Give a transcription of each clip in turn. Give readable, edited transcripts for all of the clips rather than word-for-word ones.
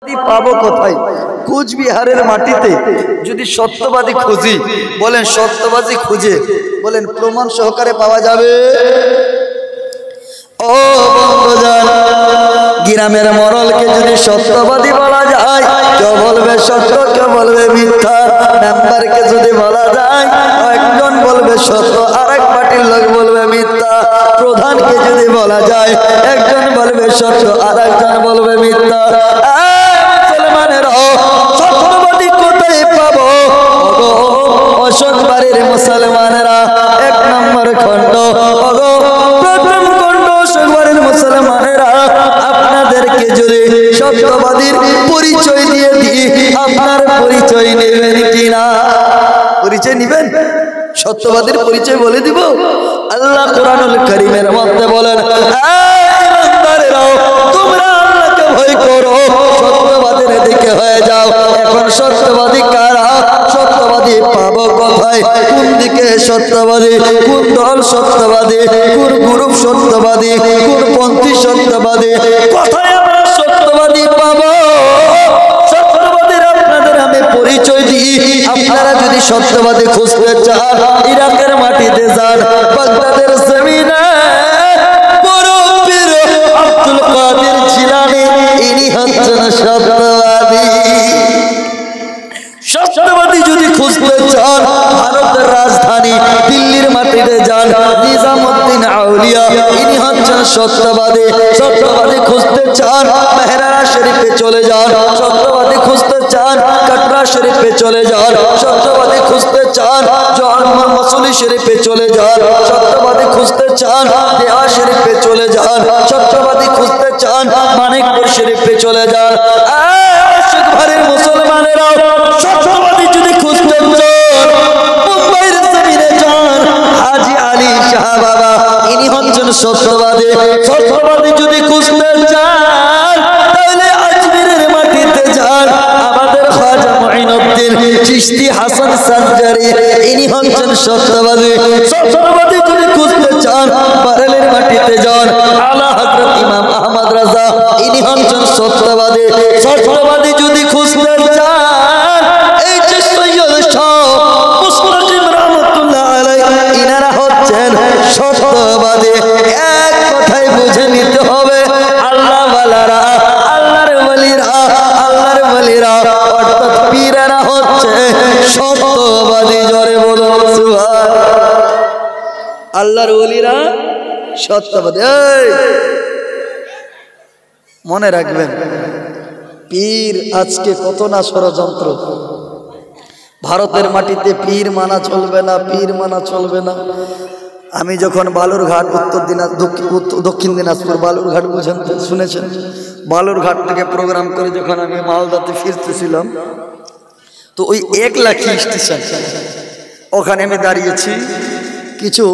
পাবো কোথায়? কুচবিহারের মাটিতে যদি সত্যবাদী খুঁজি, বলেন সত্যবাদী খুঁজে, বলেন প্রমাণ সহকারে পাওয়া যাবে? ও বন্ধুজান, গ্রামের মরলকে যদি সত্যবাদী বলা যায়, কেউ বলবে সত্য, কেউ বলবে মিথ্যা। মেম্বারকে যদি বলা যায়, একজন বলবে সত্য, আরেক পার্টির লোক বলবে মিথ্যা। প্রধানকে যদি বলা যায়, একজন বলবে সত্য, আরেকজন বলবে মিথ্যা। সত্যবাদী কোথায় পাবো? অশোক বাড়ির মুসলমানেরা 1 নম্বর খণ্ড, প্রথম খণ্ড অশোক বাড়ির মুসলমানেরা, আপনাদেরকে যদি সত্যবাদীর পরিচয় দিয়ে দিই, আপনার পরিচয় নেবেন কিনা? পরিচয় নেবেন? সত্যবাদীর পরিচয় বলে দিব। আল্লাহ কোরআনুল কারীমের মধ্যে বলেন, তোমরা আল্লাহকে ভয় করো, সত্যবাদীর দিকে হয়ে যাও। এখন সত্যবাদী কারা? সত্যবাদী পাবো কোথায়? কোন দিকে সত্যবাদী? কোন দল সত্যবাদী? কোন গ্রুপ সত্যবাদী? কোন পন্থী সত্যবাদী? কোথায় আমরা সত্যবাদী পাবো? সত্যবাদীর আপনাদের আমি পরিচয় দিই। আপনারা যদি সত্যবাদী খুঁজতে চান, ইরাকের মাটিতে যান, বাগদাদের জমিনে বড় পীর আব্দুল কাদের জিলানী, ইনি হচ্ছেন সত্যবাদী। সত্যবাদী যদি খুঁজতে চান, ভারতের রাজধানী দিল্লির মাটিতে যান, নিজামুদ্দিন আউলিয়া, ইনি হচ্ছেন সত্যবাদী। সত্যবাদী খুঁজতে চান, মেহরানা শরীফে চলে যান। সত্যবাদী খুঁজতে চান, কাটরা শরীফে চলে যান। সত্যবাদী খুঁজতে চান, মসুলি শরীফে চলে যান। সত্যবাদী খুঁজতে চান, দেওয়া শরীফে চলে যান। সত্যবাদী খুঁজতে চান, মানিকপুর শরীফে চলে যান। ঘরের মুসলমানেরাও সত্যবাদী যদি খুঁজতে চান, মুম্বাইয়ের জমিনে যান, হাজী আলী শাহ বাবা, ইনি হচ্ছেন সত্যবাদী। সত্যবাদী যদি খুঁজতে চান, তাহলে আজমিরের মাটিতে যান, আমাদের খাজা মুঈনুদ্দিন চিশতি হাসান সানজারি, ইনি হচ্ছেন সত্যবাদী। সত্যবাদী যদি খুঁজতে চান, বারেলের মাটিতে যান, আলা হযরত ইমাম আহমদ রাজা, ইনি হচ্ছেন সত্যবাদী। সত্যবাদী যদি খুঁজতে চান, এই যে সৈয়দ শাহ মুসলিম রহমাতুল্লাহ আলাইহি, ইনারা হচ্ছেন সত্যবাদী। এক কথায় বুঝে নিতে হবে, আল্লাহ ওয়ালারা, আল্লাহর ওয়ালিরা, আল্লাহর ওয়ালিরা অর্থাৎ পীরেরা হচ্ছে সত্যবাদী। জোরে বলুন সুবহানাল্লাহ। আল্লাহর ওয়ালিরা সত্যবাদী। মনে রাখবেন, পীর আজকে কত না ষড়যন্ত্র। ভারতের মাটিতে পীর মানা চলবে না, পীর মানা চলবে না। আমি যখন বালুরঘাট, দক্ষিণ দিনাজপুর বালুরঘাট বুঝেন, শুনেছেন? বালুরঘাট থেকে প্রোগ্রাম করে যখন আমি মালদাতে ফিরতেছিলাম, তো ওই 1 লাখি স্টেশন, ওখানে আমি দাঁড়িয়েছি। কিছু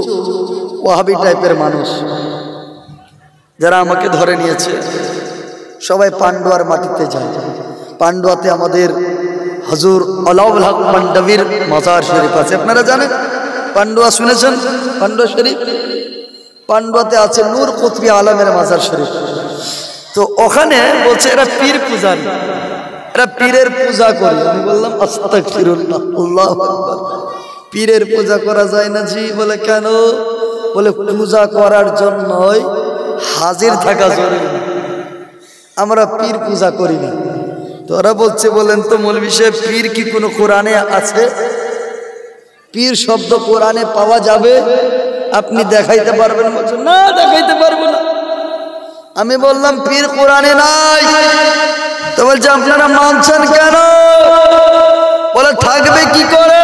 ওয়াহাবি টাইপের মানুষ যারা আমাকে ধরে নিয়েছে, সবাই পান্ডুয়ার মাটিতে যায়। পান্ডুয়াতে আমাদের হুজুর আলাউল হক পান্ডবীর মাজার শরীফ আছে, আপনারা জানেন? পান্ডুয়া শুনেছেন? পান্ডুয়া শরীফ, পান্ডুয়াতে আছে নূর কুতবী আলমের মাজার শরীফ। তো ওখানে বলছে এরা পীর পূজারী, এরা পীরের পূজা করে। আমি বললাম আস্তাগফিরুল্লাহ, আল্লাহু আকবার। পীরের পূজা করা যায় না? জি। বলে কেন? বলে পূজা করার জন্যই হাজির থাকা জরুরি, আমরা পীর পূজা করি না। তো ওরা বলছে, বলেন তো মৌলভী সাহেব, পীর কি কোনো কোরআনে আছে? পীর শব্দ কোরআনে পাওয়া যাবে? আপনি দেখাইতে পারবেন? বলছেন না, দেখাইতে পারবো না। আমি বললাম পীর কোরআনে নাই। তো বলছে আপনারা মানছেন কেন? বলে থাকবে কি করে?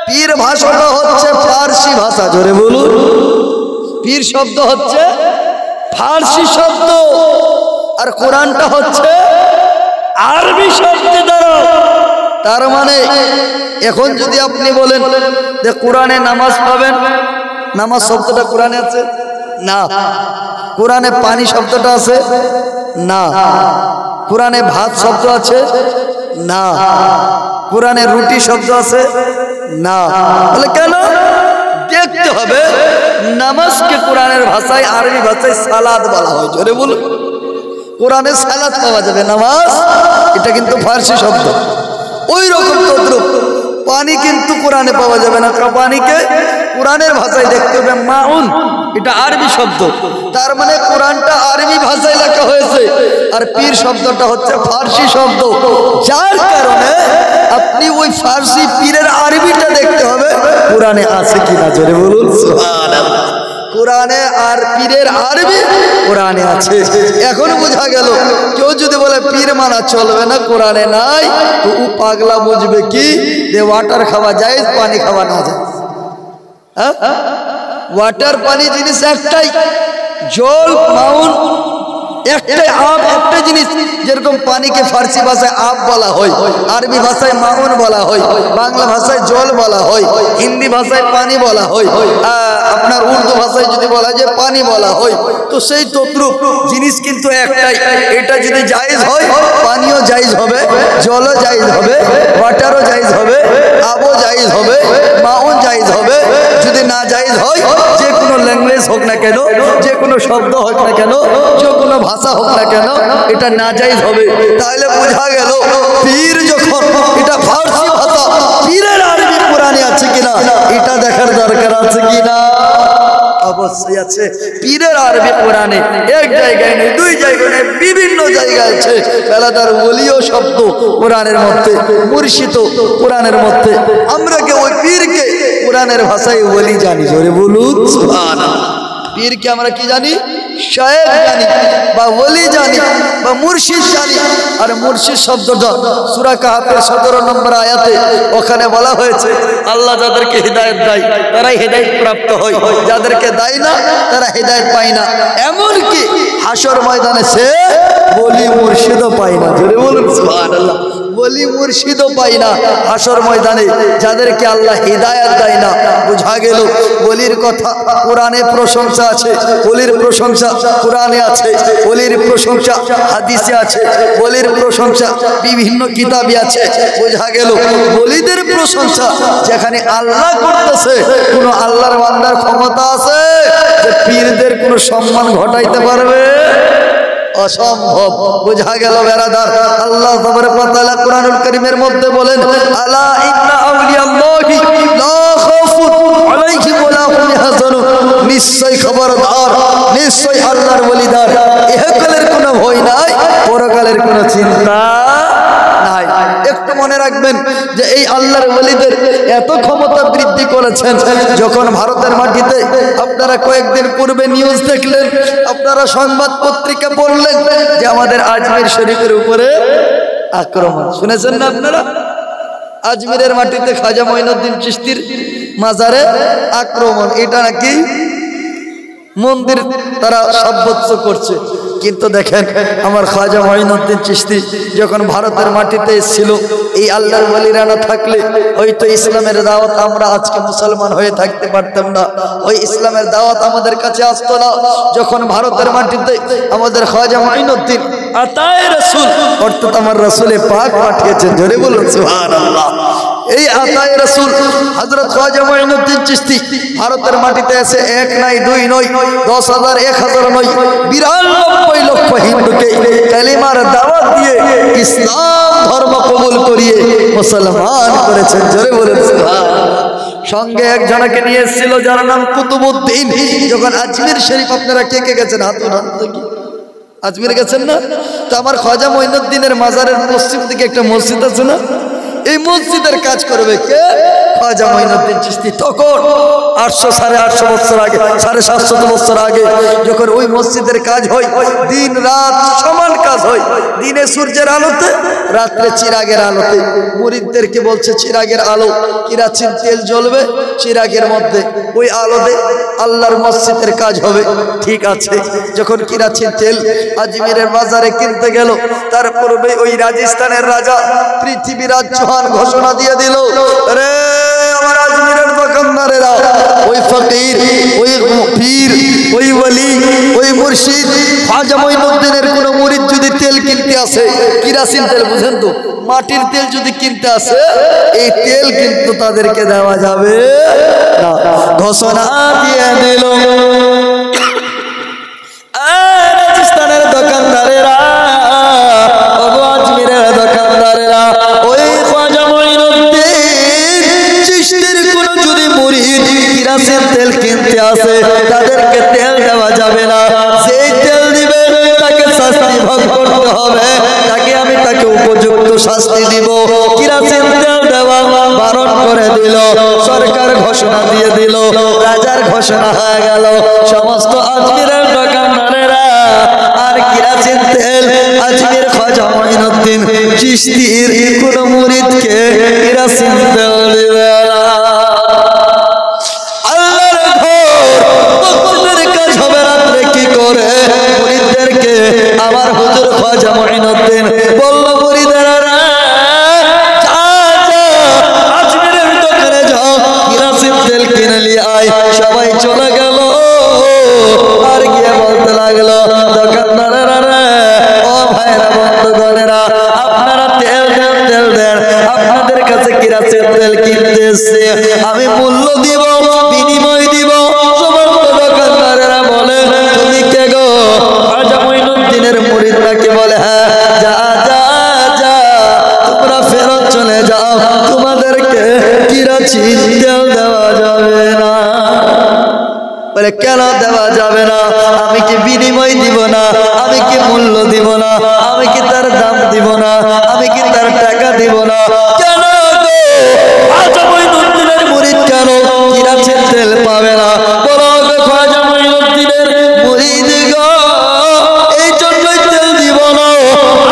পীর ভাষাটা হচ্ছে ফার্সি ভাষা। জোরে বলুন। পীর শব্দ হচ্ছে ফার্সি শব্দ, আর কোরআনটা হচ্ছে আরবি শব্দ দ্বারা। তার মানে এখন যদি আপনি বলেন যে কোরআনে নামাজ পাবেন, নামাজ শব্দটা কোরআনে আছে না। কোরআনে পানি শব্দটা আছে না। কোরআনে ভাত শব্দ আছে না। কোরআনে রুটি শব্দ আছে না। বলে কেন? দেখতে হবে নামাজকে কোরআনের ভাষায়, আরবি ভাষায় সালাদ বলা হয়। জোরে বলুন। কোরআনে সালাত পাওয়া যাবে, নামাজ, এটা কিন্তু ফার্সি শব্দ। ওই রকম তদ্রুপ পানি কিন্তু কোরআনে পাওয়া যাবে না, পানিকে কোরআনের ভাষায় দেখতে হবে মাউন, এটা আরবি শব্দ। তার মানে কোরআনটা আরবি ভাষায় লেখা হয়েছে, আর পীর শব্দটা হচ্ছে ফার্সি শব্দ। যার কারণে আপনি ওই ফার্সি পীরের আরবিটা দেখতে হবে কোরআনে আছে কিনা, জোরে বলুন সুবহানাল্লাহ। কোরআনে আর পীরের আরবি কোরআনে আছে। এখন বোঝা গেল কেউ যদি বলে পীর মানা চলবে না, কোরআনে নাই, তো ও পাগলা বুঝবে কি যে ওয়াটার খাওয়া যায়, পানি খাওয়া না যায়। ওয়াটার পানি জিনিস একটাই, জল মাউন একটাই, আব একটা জিনিস। যেরকম পানিকে ফার্সি ভাষায় আব বলা হয়, আরবি ভাষায় মাউন বলা হয়, বাংলা ভাষায় জল বলা হয়, হিন্দি ভাষায় পানি বলা হয়, আপনার উর্দু ভাষায় যদি বলা যায় পানি বলা হয়। তো সেই তদ্রুপ জিনিস কিন্তু একটাই। এটা যদি জায়েজ হয়, পানিও জায়েজ হবে, জলও জায়েজ হবে, ওয়াটারও জায়েজ হবে, আবও জায়েজ হবে, মাউন জায়েজ হবে। যদি না জায়েজ হয়, যে কোনো ল্যাঙ্গুয়েজ হোক না কেন, যে কোনো শব্দ হোক না কেন, যে কোনো ভাষা হোক না কেন, এটা না জায়েজ হবে। তাহলে বোঝা গেল পীর যখন এটা ফার্সি ভাষা, পীরের আরবি কোরআনে আছে কিনা এটা দেখার দরকার আছে কিনা। অবশ্যই আছে, পীরের আরবি কোরআনে এক জায়গায় নেই, দুই জায়গায় নেই, বিভিন্ন জায়গায় আছে। পেলাদার ওলিও শব্দ কোরআনের মধ্যে, মুর্শিদ কোরআনের মধ্যে। আমরা কে ওই পীরকে কোরআনের ভাষায় ওলি জানি, জোরে বলুন সুবহানাল্লাহ। পীরকে আমরা কি জানি? শায়েখ জানি, বা ওলি জানি, বা মুর্শিদ জানি। আর মুর্শিদ শব্দটা সূরা কাহাফের 17 নম্বর আয়াতে ওখানে বলা হয়েছে আল্লাহ যাদেরকে হিদায়াত দেয় তারাই হিদায়াত প্রাপ্ত হয়, যাদেরকে দেয় না তারা হিদায়াত পায় না। এমনকি হাসর ময়দানে সে ওলি মুর্শিদও পায় না, জোরে বলুন সুবহানাল্লাহ। ওলি মুর্শিদও পাই না হাসর ময়দানে, যাদেরকে আল্লাহ হিদায়াত দেয় না। বোঝা গেল ওলির কথা কোরআনে প্রশংসা আছে, ওলির প্রশংসা কোরআনে আছে, ওলির প্রশংসা হাদিসে আছে, ওলির প্রশংসা বিভিন্ন কিতাবে আছে। বোঝা গেল ওলিদের প্রশংসা যেখানে আল্লাহ করতেছে, কোন আল্লাহর বান্দার ক্ষমতা আছে যে পীরদের কোনো সম্মান ঘটাইতে পারবে? অসম্ভব। বোঝা গেল বেরাদার, আল্লাহ তাবারক ওয়া তাআলা কোরআনুল কারীমের মধ্যে বলেন আলা ইন্না আউলিয়াল্লাহি লা খাউফুন আলাইহিম ওয়া লা হুম ইয়াহজানুন। নিশ্চয় খবরদার, নিশ্চয় আল্লাহর ওলিদার ইহকালের কোনো ভয় নাই, পরকালের কোনো চিন্তা নাই। একটু মনে রাখবেন যে এই আল্লাহর ওলিদের এত ক্ষমতা বৃদ্ধি করেছেন, যখন ভারতের মাটিতে আপনারা কয়েকদিন পূর্বে নিউজ দেখলেন, আপনারা সংবাদ পত্রিকা পড়লেন যে আমাদের আজমির শরীফের উপরে আক্রমণ, শুনেছেন না আপনারা? আজমিরের মাটিতে খাজা মঈনুদ্দিন চিশতির মাজারে আক্রমণ, এটা নাকি মন্দির তারা সাব্যস্ত করছে। কিন্তু দেখেন আমার খাজা মঈনুদ্দিন চিশতি যখন ভারতের মাটিতে এসেছিল, এই আল্লাহর ওলিরা না থাকলে হয়তো ইসলামের দাওয়াত আমরা আজকে মুসলমান হয়ে থাকতে পারতাম না, ওই ইসলামের দাওয়াত আমাদের কাছে আসতো না। যখন ভারতের মাটিতে আমাদের খাজা মঈনুদ্দিন আতায়ে রাসূল অর্থাৎ আমার রাসূলে পাক পাঠিয়েছেন, জোরে বলুন সুবহানাল্লাহ। এই আতায়ে রাসূল হযরত খাজা মঈনুদ্দিন চিশতি ভারতের মাটিতে এসে এক নাই, দুই নয়, 10,000 1000 নয়, 92 লক্ষ হিন্দুকে কালিমার দাওয়াত দিয়ে ইসলাম ধর্ম কবুল করিয়ে মুসলমান করেছেন, জোরে বলেন সুবহানাল্লাহ। সঙ্গে একজনকে নিয়ে এসেছিল যার নাম কুতুবউদ্দিন। যখন আজমির শরীফ, আপনারা কে কে গেছেন হাত উঠান দেখি, আজমির গেছেন না? তো আমার খাজা মঈনুদ্দিনের মাজারের পশ্চিম দিকে একটা মসজিদ আছে না, এই মসজিদের কাজ করবে কে? খাজা মঈনুদ্দিন চিশতি। তখন 800 850 বছর আগে, 750 বছর আগে যখন ওই মসজিদের কাজ হয়, দিন রাত সমান কাজ হয়, দিনে সূর্যের আলোতে, রাত্রে চিরাগের আলোতে। মুরিদদেরকে বলছে চিরাগের আলো, কিরাচিন তেল জ্বলবে চিরাগের মধ্যে, ওই আলোতে আল্লাহর মসজিদের কাজ হবে। ঠিক আছে, যখন কিরাচিন তেল আজমিরের বাজারে কিনতে গেল, তার পূর্বে ওই রাজস্থানের রাজা পৃথিবীরাজ চৌহান ঘোষণা দিয়ে দিল, রে আমার আজমিরের দোকানদারেরা, ওই ফকির, ওই পীর, ওই ওলি, ওই মুর্শিদ খাজা মঈনুদ্দিনের কোন মুরিদ যদি তেল কিনতে আসে, কিরাসিন তেল বুঝেন তো, মাটির তেল যদি কিনতে আসে, এই তেল কিন্তু তাদেরকে দেওয়া যাবে না। ঘোষণা দিয়ে দিল রাজস্থানের দোকানদারেরা, শাস্তি দিব। কিরাসিন তেল দেওয়া বারণ করে দিল, সরকার ঘোষণা দিয়ে দিল, রাজার ঘোষণা হয়ে গেল। সমস্ত আজমিরের দোকানদারেরা আর কিরাসিন তেল আজমির খাজা মঈনুদ্দিন চিশতির কোন মুরিদকে কিরাসিন তেল দিবে না। আমার হুজুর খাজা মঈনুদ্দিন বলল, মুরিদেরা আজমিরের দোকানে যাও, কিরাসিন তেল কিনে নিয়ে আয়। সবাই চলে গেল। আর গিয়ে বলতে লাগলো, দোকানদারেরা ও ভাইরা বন্ধুগণেরা, আপনারা তেল দেন, তেল দেন, আপনাদের কাছে কিরাসিন তেল কিনতে এসছে, আমি মূল্য দিব, বিনিময় দিব। সমস্ত দোকানদারেরা বলে, তুমি কে গো? খাজা মঈনুদ্দিনের মুরিদ নাকি? বলে, হ্যাঁ। যা যা যা, তোমরা ফেরত চলে যাও, তোমাদেরকে কিরাসিন তেল দেওয়া যাবে না। বলে, কেন দেওয়া যাবে না? আমি কি বিনিময় দিব না? আমি কি মূল্য দিব না? আমি কি তার দাম দিব না? আমি কি তার টাকা দিব না? কেন গো? খাজা মঈনুদ্দিনের মুরিদ কেন কিরাসিন তেল পাবে না? বলো গো খাজা মঈনুদ্দিনের মুরিদ গো, এই জন্যই তেল দিব না।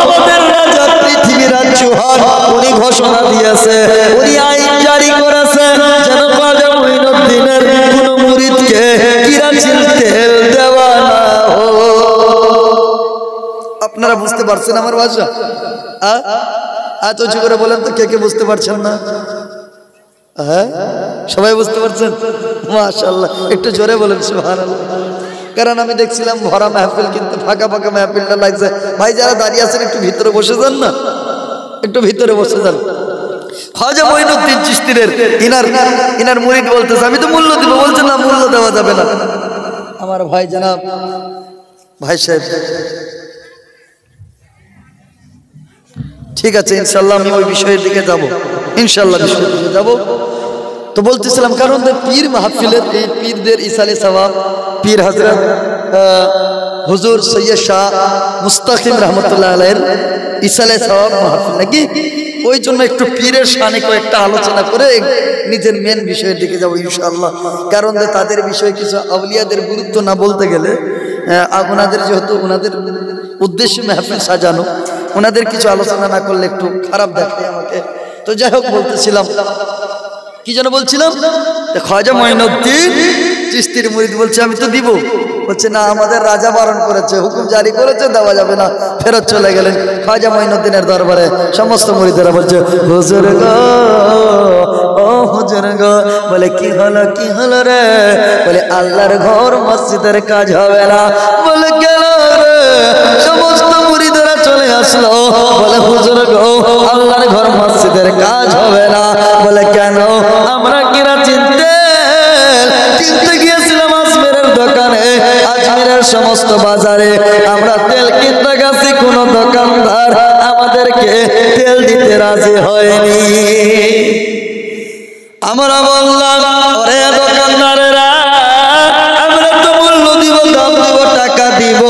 আমাদের রাজা পৃথিবীর রাজ্যহার, উনি ঘোষণা দিয়েছে, উনি আইন জারি করেছে, যেন খাজা মঈনুদ্দিনের কোন মুরিদকে কিরাসিন তেল দেওয়া না হো। আপনারা বুঝতে পারছেন আমার ভাষা? এত উঁচু করে বলেন তো, কে কে বুঝতে পারছেন না? হ্যাঁ, সবাই বুঝতে পারছেন? মাশাআল্লাহ, একটু জোরে বলেন সুবহানাল্লাহ। কারণ আমি দেখছিলাম ভরা মাহফিল, কিন্তু ফাঁকা ফাঁকা মাহফিলটা লাগছে। ভাই যারা দাঁড়িয়ে আছেন একটু ভিতরে বসে যান না, একটু ভিতরে বসে যান। খাজা মঈনুদ্দিন চিশতির ইনার মুরিদ বলতেছে, আমি তো মূল্য দিব। বলছে, না, মূল্য দেওয়া যাবে না। আমার ভাই জনাব ভাই সাহেব, ঠিক আছে, ইনশাল্লাহ আমি ওই বিষয়ের দিকে যাব, ইনশাল্লাহ বিষয়ের দিকে যাব। তো বলতেছিলাম, কারণ পীর মাহফিলের এই পীরদের ইসালে সওয়াব, পীর হযরত হুজুর সৈয়দ শাহ মুস্তাকিম রহমতুল্লাহ আলাইহির ইসালে সওয়াব মাহফিল নাকি, ওই জন্য একটু পীরের শানে কয়েকটা আলোচনা করে নিজের মেন বিষয়ের দিকে যাব ইনশাআল্লাহ। কারণ তাদের বিষয়ে কিছু আউলিয়াদের গুরুত্ব না বলতে গেলে, ওনাদের যেহেতু ওনাদের উদ্দেশ্যে মাহফিল সাজানো, ওনাদের কিছু আলোচনা না করলে একটু খারাপ দেখায় আমাকে। তো যাই হোক, বলতেছিলাম, কি যেন বলছিলাম, খাজা মঈনুদ্দিন চিশতির মুরিদ বলছে, আমি তো দিব। বলছে, না, আমাদের রাজা বারণ করেছে, হুকুম জারি করেছে, দেওয়া যাবে না। ফেরত চলে গেলেন খাজা মঈনুদ্দিনের দরবারে। সমস্ত মুরিদেরা বলছে, হুজুর গো, ও হুজুর গো। বলে, কি হলো, কি হলো রে? বলে, আল্লাহর ঘর মসজিদের কাজ হবে না। বলে, কেন রে? সমস্ত মুরিদেরা চলে আসলো। বলে, হুজুর গো, আল্লাহর ঘর মসজিদের কাজ হবে না। বলে, কেন? আমরা কিরাসিন তেল কিনতে গিয়েছিলাম আজমিরের দোকানে, আজমিরের সমস্ত বাজারে আমরা তেল কিনতে গেছি, কোন দোকানদার আমাদেরকে তেল দিতে রাজি হয়নি। আমরা বললাম, ওরে দোকানদারেরা, আমরা তো মূল্য দিব, দাম দিব, টাকা দিব,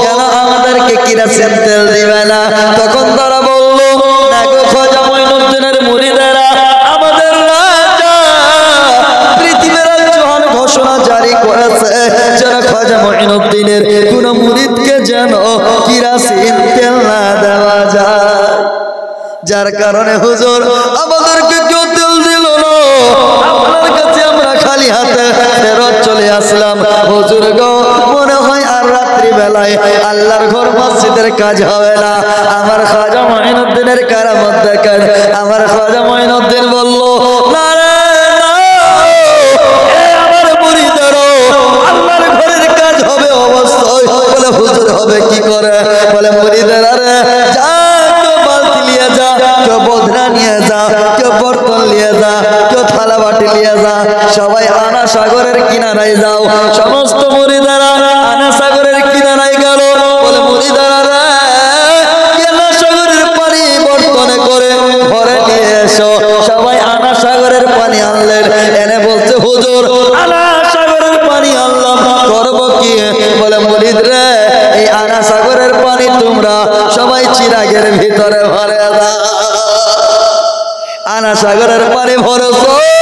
কেন আমাদেরকে কিরাসিন তেল দিবে না? তখন তারা বলল, না গো খাজা মঈনুদ্দিনের মুরিদেরা, আমাদের রাজা পৃথিবীর রাজ্যহার ঘোষণা জারি করেছে, যেন খাজা মঈনুদ্দিনের কোন মুরিদকে যেন কিরাসিন তেল না দেওয়া যায়। যার কারণে হুজুর আমাদেরকে কেউ তেল দিল না, আপনার কাছে আমরা খালি হাতে ফেরত চলে আসলাম। হুজুর গো, মনে হয় আর রাত্রি বেলায় আল্লাহর ঘর মসজিদের কাজ হবে না। আমার খাজা মঈনুদ্দিনের কারামত দেখেন। আমার খাজা মঈনুদ্দিন বলল, না রে না, আমার মুরিদেরা, আল্লাহর ঘরের কাজ হবে অবশ্যই। বলে, হুজুর হবে কি করে? বলে, মুরিদেরা রে, যা, কেউ বালতি নিয়ে যা, কেউ বদনা নিয়ে যা, কেউ বর্তন নিয়ে যা, কেউ থালা বাটি নিয়ে যা, সবাই আনা সাগরের কিনারায় যাও। সমস্ত মুরিদেরা আনা সাগরের কিনারায় গেল। বলে, মুরিদেরা রে, আনা সাগরের পানি বর্তনে করে ঘরে নিয়ে এসো। সবাই আনা সাগরের পানি আনলেন, এনে বলছে, হুজুর আনা সাগরের পানি আনলাম, করবো কি? বলে, মুরিদ রে, এই আনা সাগরের পানি তোমরা সবাই চিরাগের ভিতরে ভরে দাও। কানা সাগরের পানি ভরসা